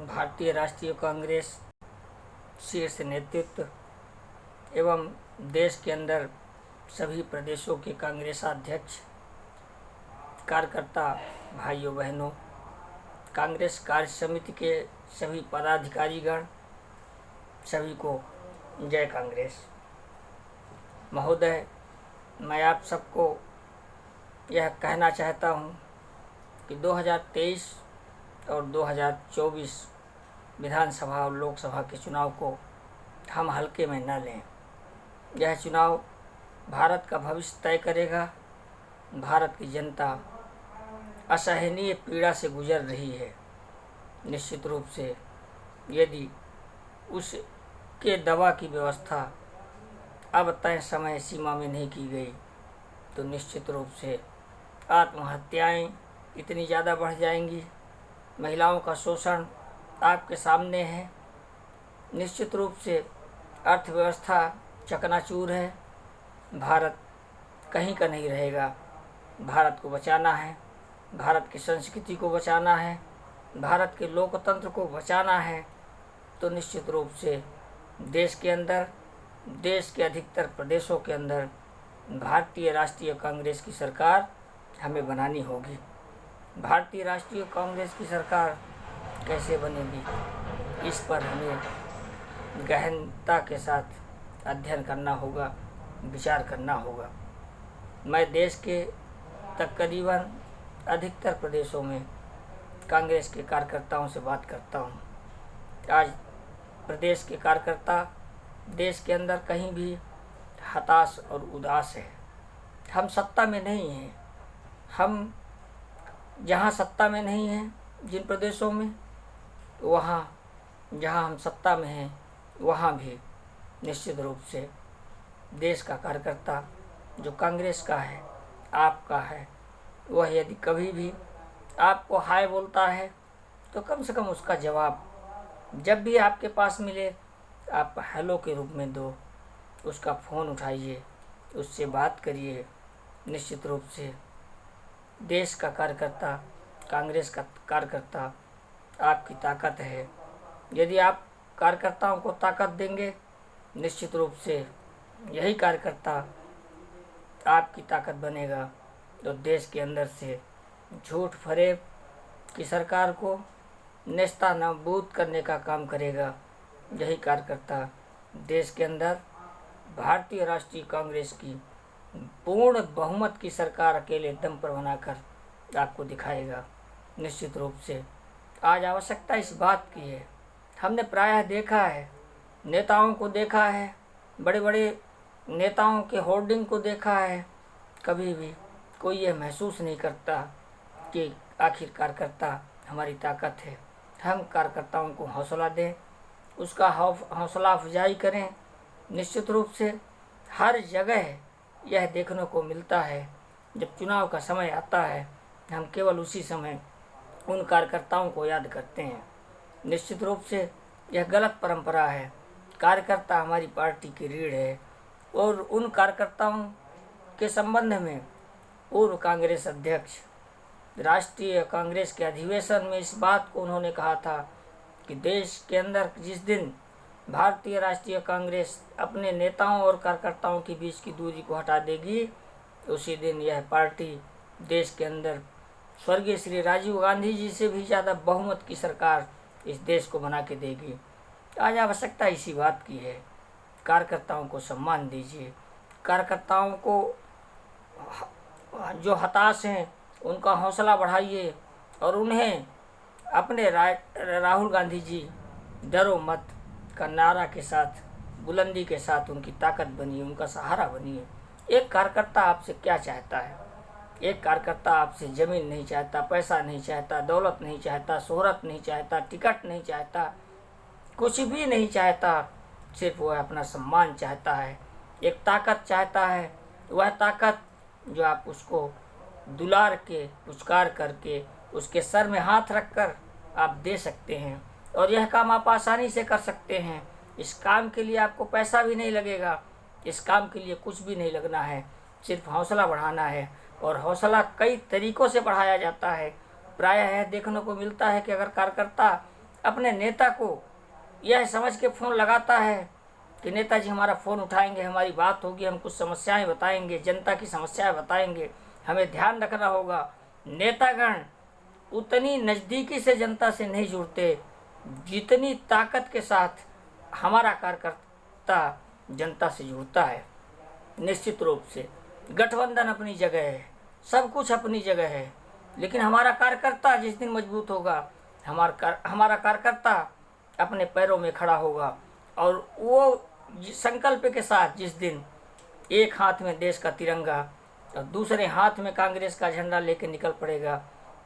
भारतीय राष्ट्रीय कांग्रेस शीर्ष नेतृत्व एवं देश के अंदर सभी प्रदेशों के कांग्रेस अध्यक्ष, कार्यकर्ता भाइयों बहनों, कांग्रेस कार्य समिति के सभी पदाधिकारीगण, सभी को जय कांग्रेस। महोदय, मैं आप सबको यह कहना चाहता हूँ कि 2023 और 2024 विधानसभा और लोकसभा के चुनाव को हम हल्के में न लें। यह चुनाव भारत का भविष्य तय करेगा। भारत की जनता असहनीय पीड़ा से गुजर रही है। निश्चित रूप से यदि उसके दवा की व्यवस्था अब तय समय सीमा में नहीं की गई तो निश्चित रूप से आत्महत्याएं इतनी ज़्यादा बढ़ जाएंगी। महिलाओं का शोषण आपके सामने है। निश्चित रूप से अर्थव्यवस्था चकनाचूर है। भारत कहीं का नहीं रहेगा। भारत को बचाना है, भारत की संस्कृति को बचाना है, भारत के लोकतंत्र को बचाना है तो निश्चित रूप से देश के अंदर, देश के अधिकतर प्रदेशों के अंदर भारतीय राष्ट्रीय कांग्रेस की सरकार हमें बनानी होगी। भारतीय राष्ट्रीय कांग्रेस की सरकार कैसे बनेगी, इस पर हमें गहनता के साथ अध्ययन करना होगा, विचार करना होगा। मैं देश के तकरीबन अधिकतर प्रदेशों में कांग्रेस के कार्यकर्ताओं से बात करता हूँ। आज प्रदेश के कार्यकर्ता देश के अंदर कहीं भी हताश और उदास है। हम सत्ता में नहीं हैं। हम जहाँ सत्ता में नहीं हैं, जिन प्रदेशों में, वहाँ जहाँ हम सत्ता में हैं वहाँ भी निश्चित रूप से देश का कार्यकर्ता जो कांग्रेस का है, आपका है, वह यदि कभी भी आपको हाय बोलता है तो कम से कम उसका जवाब जब भी आपके पास मिले आप हेलो के रूप में दो। उसका फ़ोन उठाइए, उससे बात करिए। निश्चित रूप से देश का कार्यकर्ता, कांग्रेस का कार्यकर्ता आपकी ताकत है। यदि आप कार्यकर्ताओं को ताकत देंगे, निश्चित रूप से यही कार्यकर्ता आपकी ताकत बनेगा तो देश के अंदर से झूठ फरेब की सरकार को नेस्तनाबूद करने का काम करेगा। यही कार्यकर्ता देश के अंदर भारतीय राष्ट्रीय कांग्रेस की पूर्ण बहुमत की सरकार अकेले दम पर बनाकर आपको दिखाएगा। निश्चित रूप से आज आवश्यकता इस बात की है। हमने प्रायः देखा है, नेताओं को देखा है, बड़े बड़े नेताओं के होर्डिंग को देखा है, कभी भी कोई यह महसूस नहीं करता कि आखिर कार्यकर्ता हमारी ताकत है। हम कार्यकर्ताओं को हौसला दें, उसका हौसला अफजाई करें। निश्चित रूप से हर जगह यह देखने को मिलता है, जब चुनाव का समय आता है हम केवल उसी समय उन कार्यकर्ताओं को याद करते हैं। निश्चित रूप से यह गलत परंपरा है। कार्यकर्ता हमारी पार्टी की रीढ़ है और उन कार्यकर्ताओं के संबंध में पूर्व कांग्रेस अध्यक्ष राष्ट्रीय कांग्रेस के अधिवेशन में इस बात को उन्होंने कहा था कि देश के अंदर जिस दिन भारतीय राष्ट्रीय कांग्रेस अपने नेताओं और कार्यकर्ताओं के बीच की दूरी को हटा देगी, उसी दिन यह पार्टी देश के अंदर स्वर्गीय श्री राजीव गांधी जी से भी ज़्यादा बहुमत की सरकार इस देश को बना के देगी। आज आवश्यकता इसी बात की है। कार्यकर्ताओं को सम्मान दीजिए। कार्यकर्ताओं को जो हताश हैं उनका हौसला बढ़ाइए और उन्हें अपने राहुल गांधी जी डरो मत का नारा के साथ, बुलंदी के साथ उनकी ताकत बनिए, उनका सहारा बनिए। एक कार्यकर्ता आपसे क्या चाहता है? एक कार्यकर्ता आपसे ज़मीन नहीं चाहता, पैसा नहीं चाहता, दौलत नहीं चाहता, शोहरत नहीं चाहता, टिकट नहीं चाहता, कुछ भी नहीं चाहता। सिर्फ वह अपना सम्मान चाहता है, एक ताकत चाहता है। वह ताकत जो आप उसको दुलार के, पुचकार करके, उसके सर में हाथ रखकर आप दे सकते हैं और यह काम आप आसानी से कर सकते हैं। इस काम के लिए आपको पैसा भी नहीं लगेगा, इस काम के लिए कुछ भी नहीं लगना है, सिर्फ हौसला बढ़ाना है। और हौसला कई तरीक़ों से बढ़ाया जाता है। प्रायः यह देखने को मिलता है कि अगर कार्यकर्ता अपने नेता को यह समझ के फ़ोन लगाता है कि नेताजी हमारा फ़ोन उठाएंगे, हमारी बात होगी, हम कुछ समस्याएं बताएंगे, जनता की समस्याएं बताएंगे, हमें ध्यान रखना होगा। नेतागण उतनी नज़दीकी से जनता से नहीं जुड़ते जितनी ताकत के साथ हमारा कार्यकर्ता जनता से जुड़ता है। निश्चित रूप से गठबंधन अपनी जगह है, सब कुछ अपनी जगह है, लेकिन हमारा कार्यकर्ता जिस दिन मजबूत होगा, हमारा कार्यकर्ता अपने पैरों में खड़ा होगा और वो संकल्प के साथ जिस दिन एक हाथ में देश का तिरंगा और दूसरे हाथ में कांग्रेस का झंडा लेकर निकल पड़ेगा,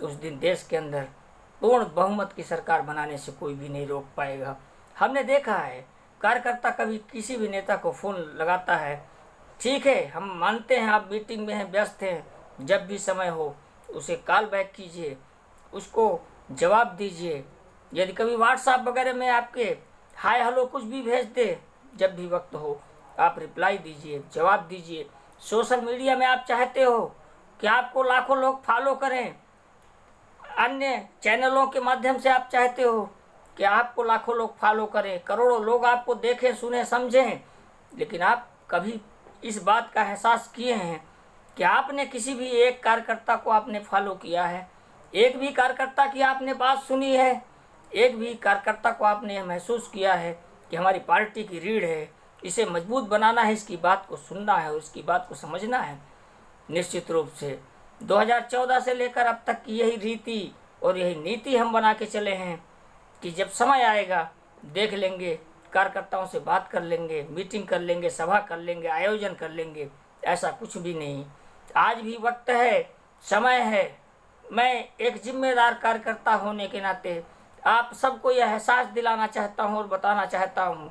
उस दिन देश के अंदर पूर्ण बहुमत की सरकार बनाने से कोई भी नहीं रोक पाएगा। हमने देखा है कार्यकर्ता कभी किसी भी नेता को फ़ोन लगाता है, ठीक है हम मानते हैं आप मीटिंग में हैं, व्यस्त हैं, जब भी समय हो उसे कॉल बैक कीजिए, उसको जवाब दीजिए। यदि कभी व्हाट्सएप वगैरह में आपके हाय हेलो कुछ भी भेज दे, जब भी वक्त हो आप रिप्लाई दीजिए, जवाब दीजिए। सोशल मीडिया में आप चाहते हो कि आपको लाखों लोग फॉलो करें, अन्य चैनलों के माध्यम से आप चाहते हो कि आपको लाखों लोग फॉलो करें, करोड़ों लोग आपको देखें, सुने, समझें, लेकिन आप कभी इस बात का एहसास किए हैं कि आपने किसी भी एक कार्यकर्ता को आपने फॉलो किया है? एक भी कार्यकर्ता की आपने बात सुनी है? एक भी कार्यकर्ता को आपने महसूस किया है कि हमारी पार्टी की रीढ़ है, इसे मजबूत बनाना है, इसकी बात को सुनना है, उसकी बात को समझना है? निश्चित रूप से 2014 से लेकर अब तक की यही रीति और यही नीति हम बना के चले हैं कि जब समय आएगा देख लेंगे, कार्यकर्ताओं से बात कर लेंगे, मीटिंग कर लेंगे, सभा कर लेंगे, आयोजन कर लेंगे। ऐसा कुछ भी नहीं। आज भी वक्त है, समय है। मैं एक जिम्मेदार कार्यकर्ता होने के नाते आप सबको यह एहसास दिलाना चाहता हूँ और बताना चाहता हूँ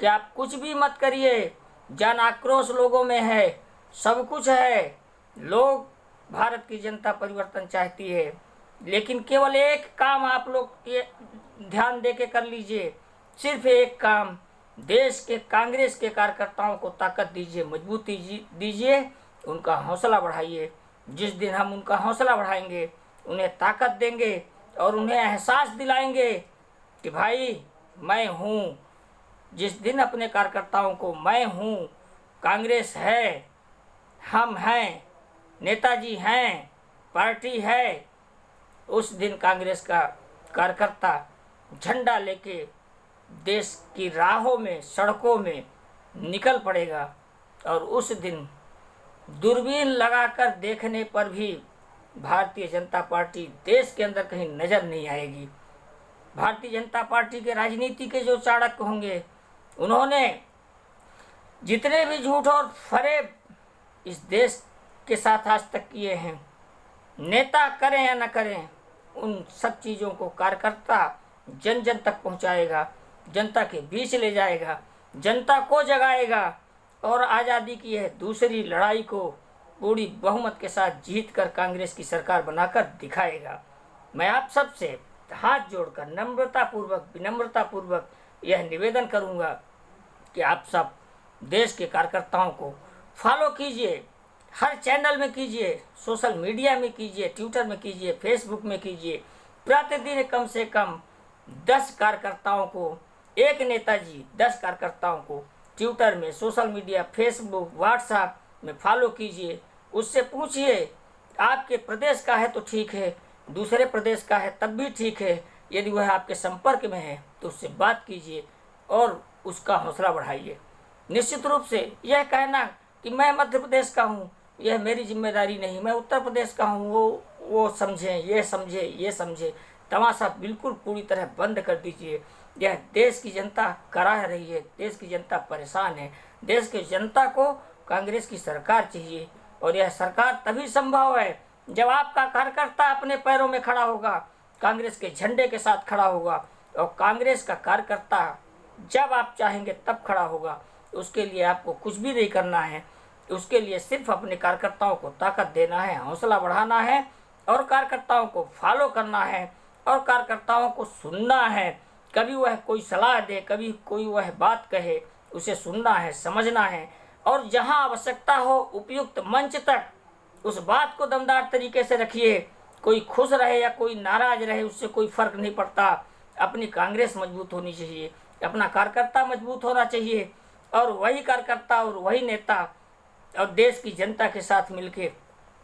कि आप कुछ भी मत करिए। जन आक्रोश लोगों में है, सब कुछ है। लोग, भारत की जनता परिवर्तन चाहती है, लेकिन केवल एक काम आप लोग ये ध्यान दे के कर लीजिए, सिर्फ एक काम, देश के कांग्रेस के कार्यकर्ताओं को ताकत दीजिए, मजबूती दीजिए, उनका हौसला बढ़ाइए। जिस दिन हम उनका हौसला बढ़ाएंगे, उन्हें ताकत देंगे और उन्हें एहसास दिलाएंगे कि भाई मैं हूँ, जिस दिन अपने कार्यकर्ताओं को मैं हूँ, कांग्रेस है, हम हैं, नेताजी हैं, पार्टी है, उस दिन कांग्रेस का कार्यकर्ता झंडा लेके देश की राहों में, सड़कों में निकल पड़ेगा और उस दिन दूरबीन लगाकर देखने पर भी भारतीय जनता पार्टी देश के अंदर कहीं नज़र नहीं आएगी। भारतीय जनता पार्टी के राजनीति के जो चाणक्य होंगे, उन्होंने जितने भी झूठ और फरेब इस देश के साथ आज तक किए हैं, नेता करें या न करें, उन सब चीज़ों को कार्यकर्ता जन जन तक पहुंचाएगा, जनता के बीच ले जाएगा, जनता को जगाएगा और आज़ादी की यह दूसरी लड़ाई को पूरी बहुमत के साथ जीत कर कांग्रेस की सरकार बनाकर दिखाएगा। मैं आप सबसे हाथ जोड़कर विनम्रतापूर्वक यह निवेदन करूंगा कि आप सब देश के कार्यकर्ताओं को फॉलो कीजिए, हर चैनल में कीजिए, सोशल मीडिया में कीजिए, ट्विटर में कीजिए, फेसबुक में कीजिए। प्रतिदिन कम से कम 10 कार्यकर्ताओं को, एक नेताजी 10 कार्यकर्ताओं को ट्विटर में, सोशल मीडिया, फेसबुक, व्हाट्सएप में फॉलो कीजिए। उससे पूछिए, आपके प्रदेश का है तो ठीक है, दूसरे प्रदेश का है तब भी ठीक है, यदि वह आपके संपर्क में है तो उससे बात कीजिए और उसका हौसला बढ़ाइए। निश्चित रूप से यह कहना कि मैं मध्य प्रदेश का हूँ, यह मेरी जिम्मेदारी नहीं, मैं उत्तर प्रदेश का हूँ, वो समझें, ये समझे, तमाशा बिल्कुल पूरी तरह बंद कर दीजिए। यह देश की जनता कराह रही है, देश की जनता परेशान है, देश की जनता को कांग्रेस की सरकार चाहिए और यह सरकार तभी संभव है जब आपका कार्यकर्ता अपने पैरों में खड़ा होगा, कांग्रेस के झंडे के साथ खड़ा होगा और कांग्रेस का कार्यकर्ता जब आप चाहेंगे तब खड़ा होगा। उसके लिए आपको कुछ भी नहीं करना है, उसके लिए सिर्फ अपने कार्यकर्ताओं को ताकत देना है, हौसला बढ़ाना है और कार्यकर्ताओं को फॉलो करना है और कार्यकर्ताओं को सुनना है। कभी वह कोई सलाह दे, कभी कोई वह बात कहे, उसे सुनना है, समझना है और जहां आवश्यकता हो उपयुक्त मंच तक उस बात को दमदार तरीके से रखिए। कोई खुश रहे या कोई नाराज रहे, उससे कोई फर्क नहीं पड़ता। अपनी कांग्रेस मजबूत होनी चाहिए, अपना कार्यकर्ता मजबूत होना चाहिए, और वही कार्यकर्ता और वही नेता और देश की जनता के साथ मिलके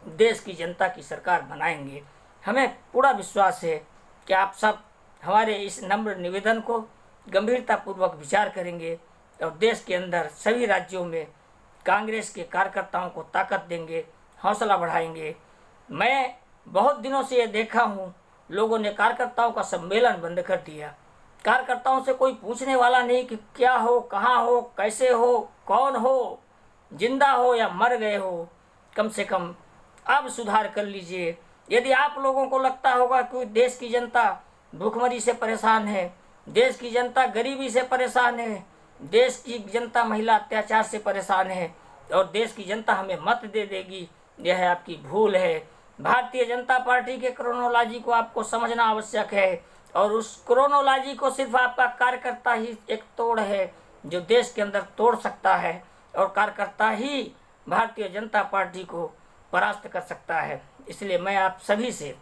देश की जनता की सरकार बनाएंगे। हमें पूरा विश्वास है कि आप सब हमारे इस नम्र निवेदन को गंभीरतापूर्वक विचार करेंगे और देश के अंदर सभी राज्यों में कांग्रेस के कार्यकर्ताओं को ताकत देंगे, हौसला बढ़ाएंगे। मैं बहुत दिनों से ये देखा हूँ, लोगों ने कार्यकर्ताओं का सम्मेलन बंद कर दिया। कार्यकर्ताओं से कोई पूछने वाला नहीं कि क्या हो, कहाँ हो, कैसे हो, कौन हो, जिंदा हो या मर गए हो। कम से कम अब सुधार कर लीजिए। यदि आप लोगों को लगता होगा कि देश की जनता भूखमरी से परेशान है, देश की जनता गरीबी से परेशान है, देश की जनता महिला अत्याचार से परेशान है और देश की जनता हमें मत दे देगी, यह आपकी भूल है। भारतीय जनता पार्टी के क्रोनोलॉजी को आपको समझना आवश्यक है और उस क्रोनोलॉजी को सिर्फ आपका कार्यकर्ता ही एक तोड़ है जो देश के अंदर तोड़ सकता है, और कार्यकर्ता ही भारतीय जनता पार्टी को परास्त कर सकता है। इसलिए मैं आप सभी से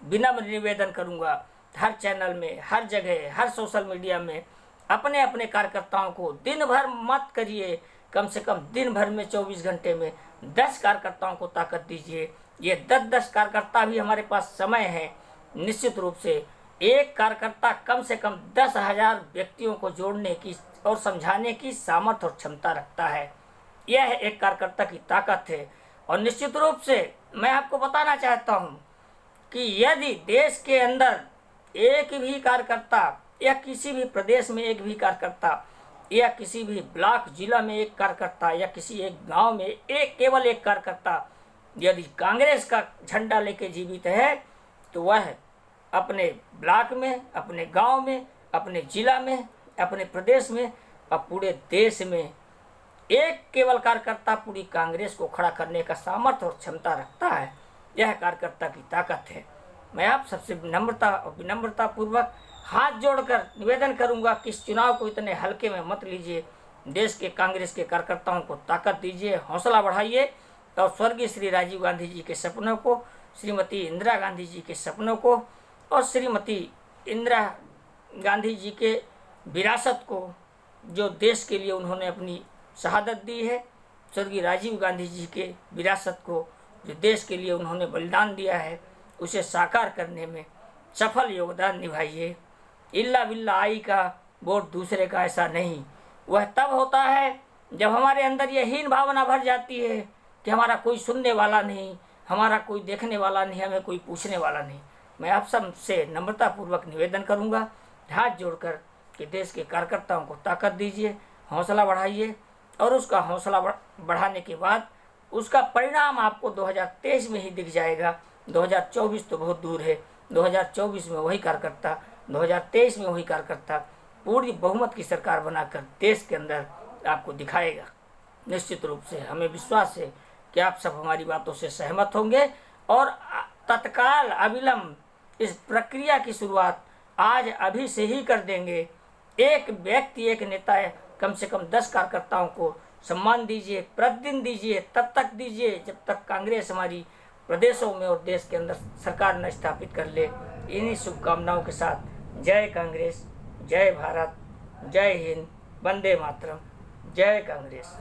विनम्र निवेदन करूंगा, हर चैनल में, हर जगह, हर सोशल मीडिया में अपने अपने कार्यकर्ताओं को दिन भर मत करिए, कम से कम दिन भर में 24 घंटे में 10 कार्यकर्ताओं को ताकत दीजिए। ये 10-10 कार्यकर्ता भी हमारे पास समय है। निश्चित रूप से एक कार्यकर्ता कम से कम 10,000 व्यक्तियों को जोड़ने की और समझाने की सामर्थ्य और क्षमता रखता है। यह एक कार्यकर्ता की ताकत है। और निश्चित रूप से मैं आपको बताना चाहता हूं कि यदि देश के अंदर एक भी कार्यकर्ता या किसी भी प्रदेश में एक भी कार्यकर्ता या किसी भी ब्लॉक जिला में एक कार्यकर्ता या किसी एक गांव में केवल एक कार्यकर्ता यदि कांग्रेस का झंडा लेके जीवित है, तो वह अपने ब्लॉक में, अपने गांव में, अपने जिला में, अपने प्रदेश में और पूरे देश में एक केवल कार्यकर्ता पूरी कांग्रेस को खड़ा करने का सामर्थ्य और क्षमता रखता है। यह कार्यकर्ता की ताकत है। मैं आप सबसे विनम्रता पूर्वक हाथ जोड़कर निवेदन करूंगा कि इस चुनाव को इतने हल्के में मत लीजिए। देश के कांग्रेस के कार्यकर्ताओं को ताकत दीजिए, हौसला बढ़ाइए और स्वर्गीय श्री राजीव गांधी जी के सपनों को, श्रीमती इंदिरा गांधी जी के सपनों को और श्रीमती इंदिरा गांधी जी के विरासत को, जो देश के लिए उन्होंने अपनी शहादत दी है, स्वर्गीय राजीव गांधी जी के विरासत को जो देश के लिए उन्होंने बलिदान दिया है, उसे साकार करने में सफल योगदान निभाइए। इल्ला बिल्ला आई का वोट दूसरे का ऐसा नहीं। वह तब होता है जब हमारे अंदर यह हीन भावना भर जाती है कि हमारा कोई सुनने वाला नहीं, हमारा कोई देखने वाला नहीं, हमें कोई पूछने वाला नहीं। मैं आप सबसे नम्रतापूर्वक निवेदन करूंगा, हाथ जोड़कर, कि देश के कार्यकर्ताओं को ताकत दीजिए, हौसला बढ़ाइए और उसका हौसला बढ़ाने के बाद उसका परिणाम आपको 2023 में ही दिख जाएगा। 2024 तो बहुत दूर है। 2024 में वही कार्यकर्ता, 2023 में वही कार्यकर्ता पूरी बहुमत की सरकार बनाकर देश के अंदर आपको दिखाएगा। निश्चित रूप से हमें विश्वास है कि आप सब हमारी बातों से सहमत होंगे और तत्काल अविलंब इस प्रक्रिया की शुरुआत आज अभी से ही कर देंगे। एक व्यक्ति, एक नेता, कम से कम 10 कार्यकर्ताओं को सम्मान दीजिए, प्रतिदिन दीजिए, तब तक दीजिए जब तक कांग्रेस हमारी प्रदेशों में और देश के अंदर सरकार न स्थापित कर ले। इन्हीं शुभकामनाओं के साथ जय कांग्रेस, जय भारत, जय हिंद, वंदे मातरम, जय कांग्रेस।